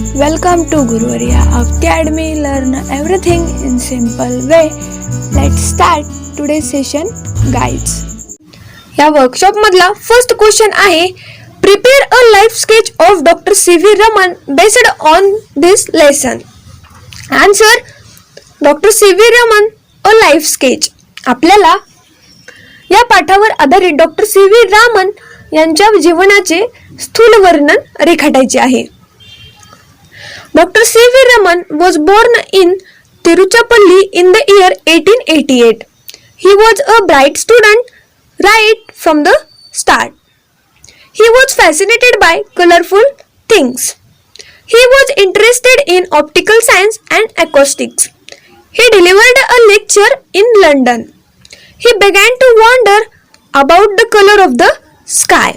Welcome to Guruvarya of Academy. Learn everything in simple way. Let's start today's session. Guides. या workshop मधला first question आहे, prepare a life sketch of doctor C V. Raman based on this lesson. Answer, doctor C V. Raman a life sketch. आपल्याला या पाठावर आधारित doctor सी.व्ही. Raman यांच्या जीवनाचे स्थूल वर्णन रेखाटायचे आहे. Dr. C.V. Raman was born in Tiruchirappalli in the year 1888. He was a bright student right from the start. He was fascinated by colorful things. He was interested in optical science and acoustics. He delivered a lecture in London. He began to wonder about the color of the sky.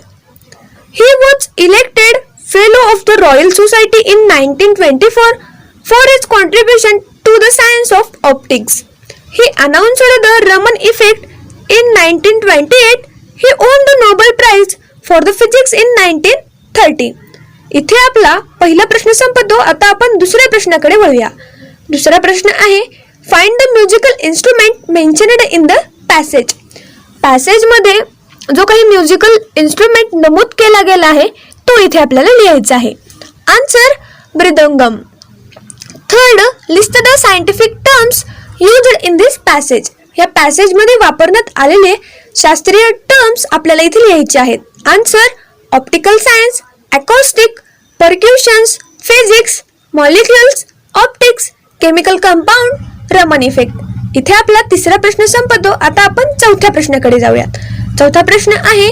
He was elected Fellow of the Royal Society in 1924 for his contribution to the science of optics. He announced the Raman effect in 1928. He won the Nobel Prize for the physics in 1930. इथे आपला पहिला प्रश्न संपतो. आता आपण दुसऱ्या प्रश्नाकडे वळूया. दुसरा प्रश्न आहे, find the musical instrument mentioned in the passage. Passage मध्ये जो काही म्युझिकल इन्स्ट्रुमेंट नमूद केला गेला आहे तो इथे आपल्याला लिहायचा आहे. Answer, mridangam. Third, list the scientific terms used in this passage. या पॅसेज मध्ये वापरण्यात आलेले शास्त्रीय टर्म्स आपल्याला इथे लिहायचे आहेत. Answer, optical science, acoustic, percussions, physics, molecules, optics, chemical compound, Raman effect. इथे आपला तिसरा प्रश्न संपतो. आता आपण चौथ्या प्रश्नाकडे जाऊयात. चौथा प्रश्न आहे,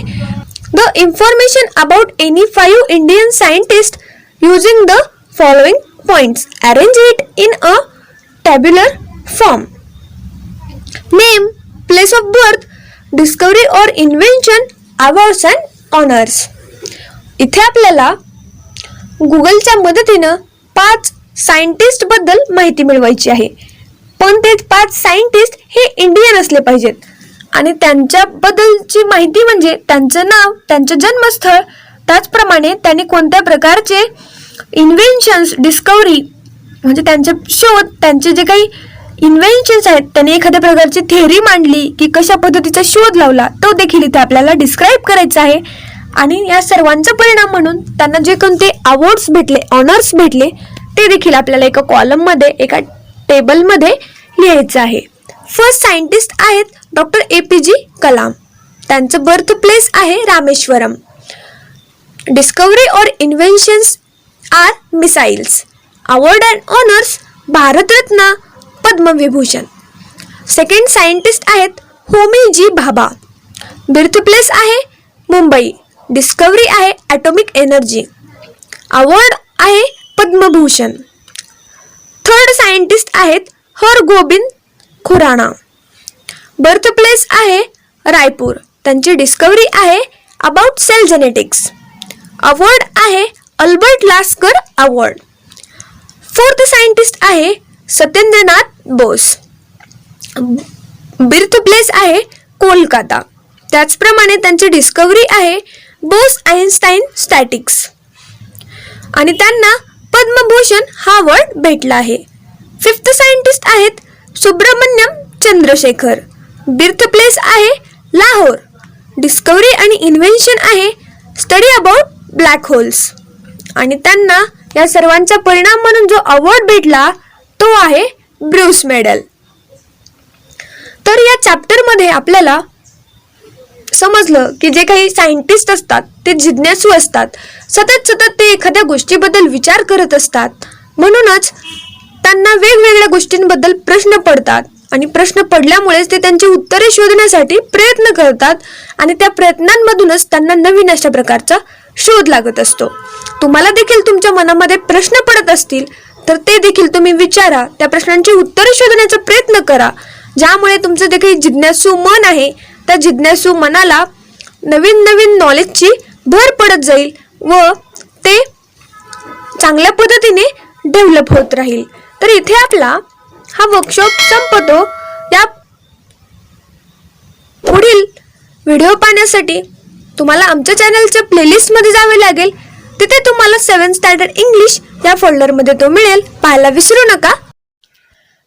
the information about any 5 Indian scientists using the following points. Arrange it in a tabular form. Name, place of birth, discovery or invention, awards and honors. इथे आपल्याला गुगलच्या मदतीनं 5 सायंटिस्ट बद्दल माहिती मिळवायची आहे. पण ते 5 सायंटिस्ट हे इंडियन असले पाहिजेत आणि त्यांच्याबद्दलची माहिती म्हणजे त्यांचं नाव, त्यांचं जन्मस्थळ, त्याचप्रमाणे त्यांनी कोणत्या प्रकारचे इन्व्हेन्शन्स, डिस्कवरी म्हणजे त्यांचे शोध, त्यांचे जे काही इन्व्हेन्शन्स आहेत, त्यांनी एखाद्या प्रकारची थेअरी मांडली की कशा पद्धतीचा शोध लावला तो देखील इथे आपल्याला डिस्क्राईब करायचा आहे. आणि या सर्वांचा परिणाम म्हणून त्यांना जे कोणते अवॉर्ड्स भेटले, ऑनर्स भेटले ते देखील आपल्याला एका कॉलममध्ये, एका टेबलमध्ये लिहायचं आहे. फर्स्ट सायंटिस्ट आहेत डॉक्टर ए.पी.जे. कलाम. त्यांचं बर्थ प्लेस आहे रामेश्वरम. डिस्कवरी और inventions are missiles. Award and honours Bharat Ratna, Padma Vibhushan. Second scientist आहेत Homi J Bhabha. Birth place आहे मुंबई. डिस्कवरी आहे ॲटॉमिक एनर्जी. अवॉर्ड आहे पद्मभूषण. थर्ड सायंटिस्ट आहेत हरगोबिंद खुराना. बर्थ प्लेस आहे रायपूर. त्यांची डिस्कवरी आहे अबाउट सेल जेनेटिक्स. अवॉर्ड आहे Albert Lasker award. Fourth scientist आहे सत्येंद्रनाथ बोस. बर्थ प्लेस आहे कोलकाता. त्याचप्रमाणे त्यांची डिस्कवरी आहे बोस आइन्स्टाईन स्टॅटिक्स आणि त्यांना पद्मभूषण हा अवॉर्ड भेटला आहे. फिफ्थ सायंटिस्ट आहेत सुब्रमण्यम चंद्रशेखर. बर्थ प्लेस आहे लाहोर. डिस्कवरी आणि इन्व्हेन्शन आहे स्टडी अबाउट ब्लॅक होल्स आणि त्यांना या सर्वांचा परिणाम म्हणून जो अवॉर्ड भेटला तो आहे ब्रूस मेडल. तर या चॅप्टरमध्ये आपल्याला समजलं की जे काही सायंटिस्ट असतात ते जिज्ञासू असतात. सतत ते एखाद्या गोष्टीबद्दल विचार करत असतात. म्हणूनच त्यांना वेगवेगळ्या गोष्टींबद्दल प्रश्न पडतात आणि प्रश्न पडल्यामुळेच ते त्यांची उत्तरे शोधण्यासाठी प्रयत्न करतात आणि त्या प्रयत्नांमधूनच त्यांना नवीन अशा प्रकारचा शोध लागत असतो. तुम्हाला देखील तुमच्या मनामध्ये प्रश्न पडत असतील तर ते देखील तुम्ही विचारा, त्या प्रश्नांची उत्तरे शोधण्याचा प्रयत्न करा, ज्यामुळे तुमचं जे काही जिज्ञासू मन आहे त्या जिज्ञासू मनाला नवीन नवीन नॉलेजची भर पडत जाईल व ते चांगल्या पद्धतीने डेव्हलप होत राहील. तर इथे आपला हा वर्कशॉप संपतो. या पुढील व्हिडिओ पाहण्यासाठी तुम्हाला आमच्या चॅनलच्या प्लेलिस्टमध्ये जावे लागेल. तिथे तुम्हाला 7th स्टँडर्ड इंग्लिश या फोल्डरमध्ये तो मिळेल, पाहायला विसरू नका.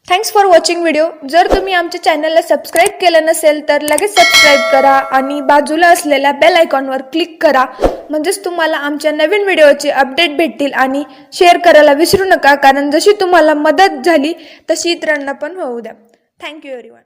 Thanks for watching video. जर तुम्ही आमच्या चॅनलला सबस्क्राईब केलं नसेल तर लगेच सबस्क्राईब करा आणि बाजूला असलेल्या बेल आयकॉनवर क्लिक करा, म्हणजेच तुम्हाला आमच्या नवीन व्हिडिओचे अपडेट भेटतील. आणि शेअर करायला विसरू नका, कारण जशी तुम्हाला मदत झाली तशी इतरांना पण होऊ द्या. Thank you everyone.